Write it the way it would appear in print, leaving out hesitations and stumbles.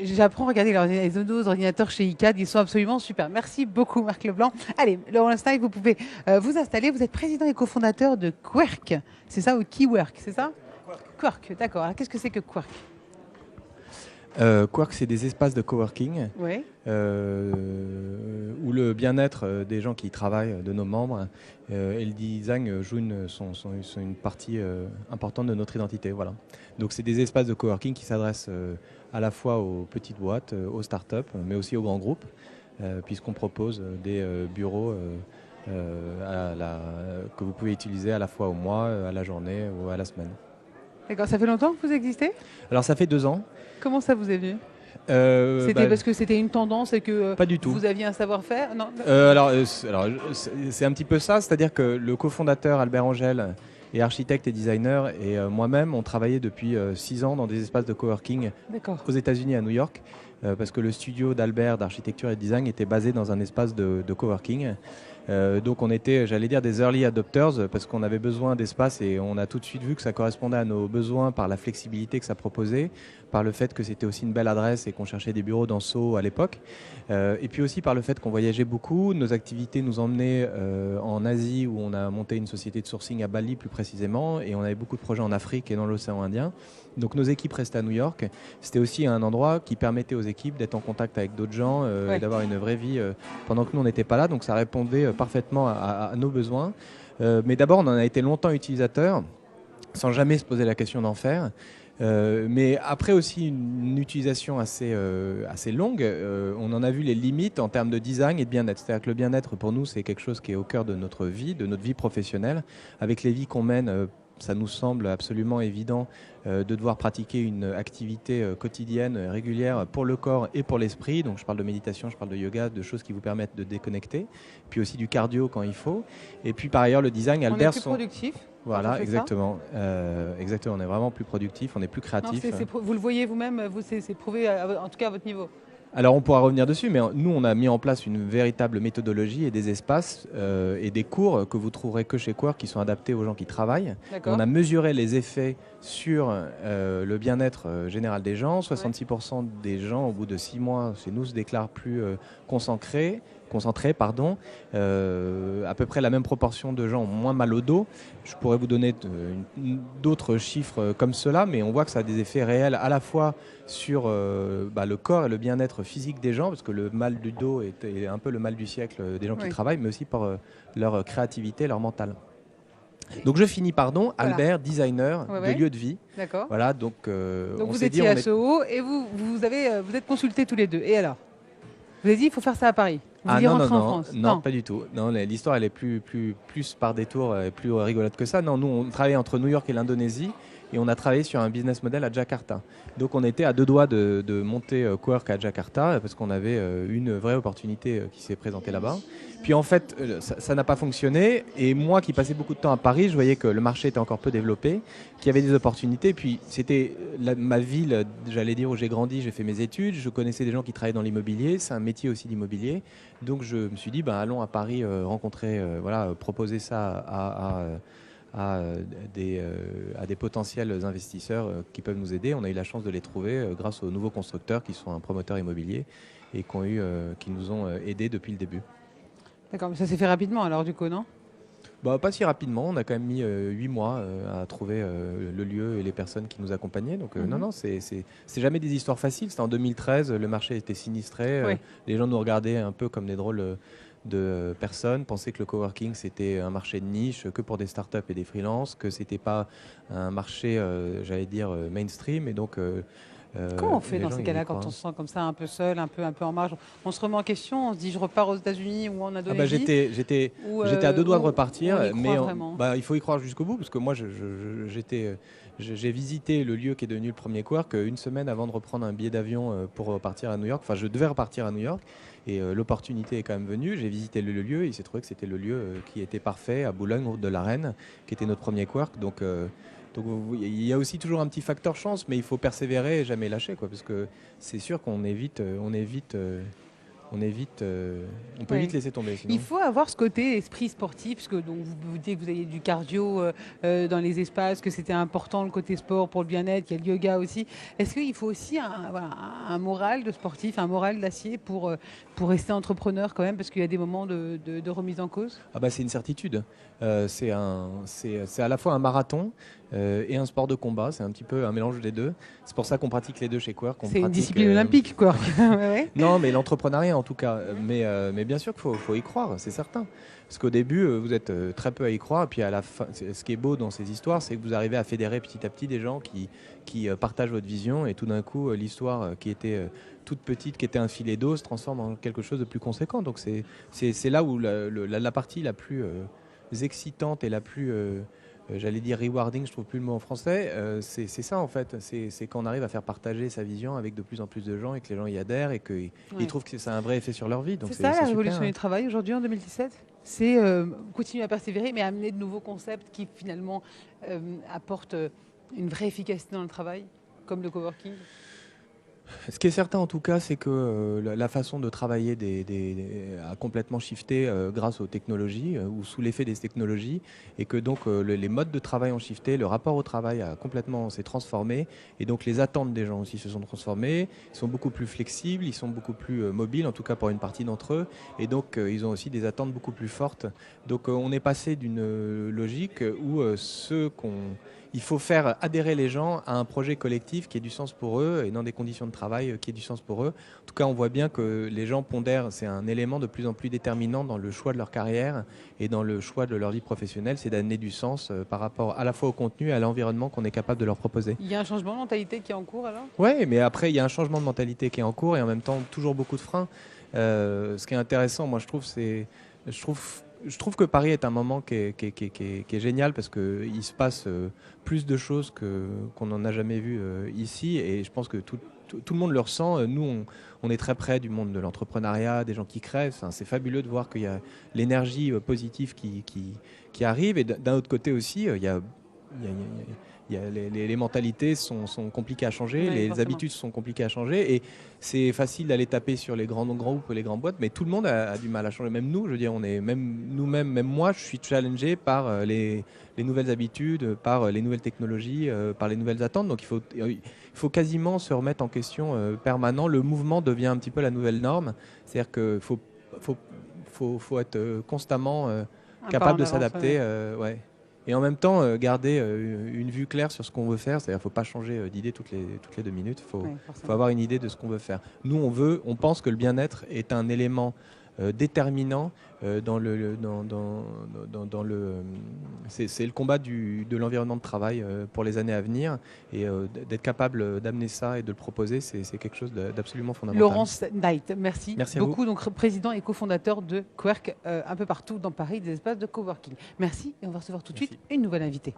J'apprends à regarder les nouveaux ordinateurs chez ICAD, ils sont absolument super. Merci beaucoup Marc Leblanc. Allez, Laurent Stein, vous pouvez vous installer. Vous êtes président et cofondateur de Quirk, c'est ça, ou Keywork, c'est ça? Quirk, d'accord. Alors qu'est-ce que c'est que Quirk? Quark, c'est des espaces de coworking Oui, où le bien-être des gens qui y travaillent, de nos membres, et le design jouent sont une partie importante de notre identité. Voilà. Donc c'est des espaces de coworking qui s'adressent à la fois aux petites boîtes, aux startups, mais aussi aux grands groupes, puisqu'on propose des bureaux que vous pouvez utiliser à la fois au mois, à la journée ou à la semaine. d'accord. Ça fait longtemps que vous existez? Alors ça fait 2 ans. Comment ça vous est venu? Euh, C'était bah, parce que c'était une tendance et que Pas du tout. vous aviez un savoir-faire? Non. C'est un petit peu ça, c'est-à-dire que le cofondateur Albert Angel est architecte et designer, et moi-même, on travaillait depuis 6 ans dans des espaces de coworking D'accord. aux États-Unis, à New York, parce que le studio d'Albert d'architecture et de design était basé dans un espace de coworking. Donc on était, j'allais dire, des early adopters, parce qu'on avait besoin d'espace et on a tout de suite vu que ça correspondait à nos besoins par la flexibilité que ça proposait, par le fait que c'était aussi une belle adresse et qu'on cherchait des bureaux dans Soho à l'époque, et puis aussi par le fait qu'on voyageait beaucoup. Nos activités nous emmenaient en Asie, où on a monté une société de sourcing à Bali plus précisément, et on avait beaucoup de projets en Afrique et dans l'océan Indien. Donc nos équipes restaient à New York. C'était aussi un endroit qui permettait aux équipes d'être en contact avec d'autres gens, Ouais. et d'avoir une vraie vie pendant que nous on n'était pas là. Donc ça répondait parfaitement à nos besoins. Mais d'abord, on en a été longtemps utilisateurs, sans jamais se poser la question d'en faire. Mais après aussi une utilisation assez longue, on en a vu les limites en termes de design et de bien-être. C'est-à-dire que le bien-être, pour nous, c'est quelque chose qui est au cœur de notre vie professionnelle. Avec les vies qu'on mène, ça nous semble absolument évident de devoir pratiquer une activité quotidienne, régulière, pour le corps et pour l'esprit. Donc je parle de méditation, je parle de yoga, de choses qui vous permettent de déconnecter. Puis aussi du cardio quand il faut. Et puis par ailleurs, le design, On est Albert, plus productif quand on voilà, fait ça? exactement. Exactement. On est vraiment plus productif, on est plus Non, créatif. vous le voyez vous-même, c'est prouvé, en tout cas à votre niveau. Alors on pourra revenir dessus, mais nous on a mis en place une véritable méthodologie et des espaces et des cours que vous trouverez que chez Quark, qui sont adaptés aux gens qui travaillent. Et on D'accord. a mesuré les effets sur le bien-être général des gens. Ouais. 66% des gens, au bout de 6 mois, chez nous, se déclarent plus concentrés. Pardon. À peu près la même proportion de gens ont moins mal au dos. Je pourrais vous donner d'autres chiffres comme cela, mais on voit que ça a des effets réels à la fois sur le corps et le bien-être physique des gens, parce que le mal du dos est un peu le mal du siècle des gens qui Oui. travaillent, mais aussi par leur créativité, leur mental. Donc je finis, pardon, Voilà. Albert, designer Ouais, de ouais. lieu de vie. D'accord. Voilà, donc Donc on vous s'est dit, étiez à Soho et vous êtes consultés tous les deux. Et alors? Vous avez dit il faut faire ça à Paris. Vous Ah vouliez non, non, rentrer en non, France? non, pas du tout. Non, l'histoire, elle est plus par détour, plus rigolote que ça. Non, nous, on travaillait entre New York et l'Indonésie, et on a travaillé sur un business model à Jakarta. Donc on était à 2 doigts de monter Quark à Jakarta, parce qu'on avait une vraie opportunité qui s'est présentée là-bas. Puis en fait, ça n'a pas fonctionné, et moi qui passais beaucoup de temps à Paris, je voyais que le marché était encore peu développé, qu'il y avait des opportunités. Puis c'était ma ville, j'allais dire, où j'ai grandi, j'ai fait mes études, je connaissais des gens qui travaillaient dans l'immobilier, c'est un métier aussi l'immobilier. Donc je me suis dit, allons à Paris rencontrer, proposer ça à des potentiels investisseurs qui peuvent nous aider. On a eu la chance de les trouver grâce aux nouveaux constructeurs qui sont un promoteur immobilier et qui nous ont aidés depuis le début. D'accord, mais ça s'est fait rapidement alors du coup, non? Pas si rapidement, on a quand même mis 8 mois à trouver le lieu et les personnes qui nous accompagnaient. Donc non, non, c'est jamais des histoires faciles. C'était en 2013, le marché était sinistré. Oui. Les gens nous regardaient un peu comme des drôles de personnes, pensaient que le coworking c'était un marché de niche, que pour des startups et des freelances, que c'était pas un marché, j'allais dire, mainstream. Et donc Comment on fait les dans gens ces ils y cas-là quand on croient. se sent comme ça un peu seul, un peu en marge? On se remet en question, on se dit je repars aux États-Unis ou en Ah bah Indonésie j'étais à 2 doigts de ou on repartir, y croit mais vraiment? il faut y croire jusqu'au bout, parce que moi j'ai visité le lieu qui est devenu le premier Quark une semaine avant de reprendre un billet d'avion pour repartir à New York. Enfin, je devais repartir à New York, et l'opportunité est quand même venue. J'ai visité le lieu, et il s'est trouvé que c'était le lieu qui était parfait à Boulogne, route de la Reine, qui était notre premier Quark. Donc il y a aussi toujours un petit facteur chance, mais il faut persévérer et jamais lâcher, quoi, parce que c'est sûr qu'on est vite on peut Ouais. vite laisser tomber. Sinon. Il faut avoir ce côté esprit sportif, parce que donc, vous dites que vous avez du cardio dans les espaces, que c'était important le côté sport pour le bien-être, qu'il y a le yoga aussi. Est-ce qu'il faut aussi voilà, un moral de sportif, un moral d'acier pour rester entrepreneur quand même, parce qu'il y a des moments de remise en cause? Ah bah, c'est une certitude. C'est à la fois un marathon et un sport de combat. C'est un petit peu un mélange des deux. C'est pour ça qu'on pratique les deux chez Quirk. C'est une discipline olympique, quoi. Ouais. Non, mais l'entrepreneuriat en tout cas. Mais bien sûr qu'il faut y croire, c'est certain. Parce qu'au début, vous êtes très peu à y croire. Et puis à la fin, ce qui est beau dans ces histoires, c'est que vous arrivez à fédérer petit à petit des gens qui partagent votre vision. Et tout d'un coup, l'histoire qui était toute petite, qui était un filet d'eau, se transforme en quelque chose de plus conséquent. Donc c'est là où la partie la plus excitante et la plus, j'allais dire rewarding, je trouve plus le mot en français, c'est ça en fait. C'est quand on arrive à faire partager sa vision avec de plus en plus de gens et que les gens y adhèrent et qu'ils trouvent que ça a un vrai effet sur leur vie. Donc C'est ça la révolution super, du hein. travail aujourd'hui en 2017? C'est continuer à persévérer, mais amener de nouveaux concepts qui finalement apportent une vraie efficacité dans le travail, comme le coworking. Ce qui est certain en tout cas, c'est que la façon de travailler a complètement shifté grâce aux technologies ou sous l'effet des technologies, et que donc les modes de travail ont shifté, le rapport au travail s'est transformé, et donc les attentes des gens aussi se sont transformées. Ils sont beaucoup plus flexibles, ils sont beaucoup plus mobiles, en tout cas pour une partie d'entre eux, et donc ils ont aussi des attentes beaucoup plus fortes. Donc on est passé d'une logique où il faut faire adhérer les gens à un projet collectif qui ait du sens pour eux et dans des conditions de travail qui aient du sens pour eux. En tout cas, on voit bien que les gens pondèrent, c'est un élément de plus en plus déterminant dans le choix de leur carrière et dans le choix de leur vie professionnelle, c'est d'amener du sens par rapport à la fois au contenu et à l'environnement qu'on est capable de leur proposer. Il y a un changement de mentalité qui est en cours alors? Oui, mais après, il y a un changement de mentalité qui est en cours et en même temps, toujours beaucoup de freins. Ce qui est intéressant, moi, je trouve que Paris est un moment qui est génial parce qu'il se passe plus de choses qu'on n'en a jamais vu ici, et je pense que tout le monde le ressent. Nous, on est très près du monde de l'entrepreneuriat, des gens qui créent. Enfin, c'est fabuleux de voir qu'il y a l'énergie positive qui arrive, et d'un autre côté aussi, il y a les mentalités sont compliquées à changer, Oui, les forcément. habitudes sont compliquées à changer, et c'est facile d'aller taper sur les grands groupes, les grandes boîtes, mais tout le monde a du mal à changer. Même nous, je veux dire, on est même nous-mêmes, même moi, je suis challengé par les nouvelles habitudes, par les nouvelles technologies, par les nouvelles attentes. Donc il faut quasiment se remettre en question permanent. Le mouvement devient un petit peu la nouvelle norme. C'est-à-dire qu'il faut être constamment capable de s'adapter. Ouais. Et en même temps, garder une vue claire sur ce qu'on veut faire. C'est-à-dire qu'il ne faut pas changer d'idée toutes les 2 minutes. Il faut avoir une idée de ce qu'on veut faire. Nous, on pense que le bien-être est un élément déterminant dans c'est le combat de l'environnement de travail pour les années à venir, et d'être capable d'amener ça et de le proposer, c'est quelque chose d'absolument fondamental. Laurence Knight, merci Merci à beaucoup. vous. Donc président et cofondateur de Quirk un peu partout dans Paris, des espaces de coworking. Merci, et on va recevoir tout de suite une nouvelle invitée.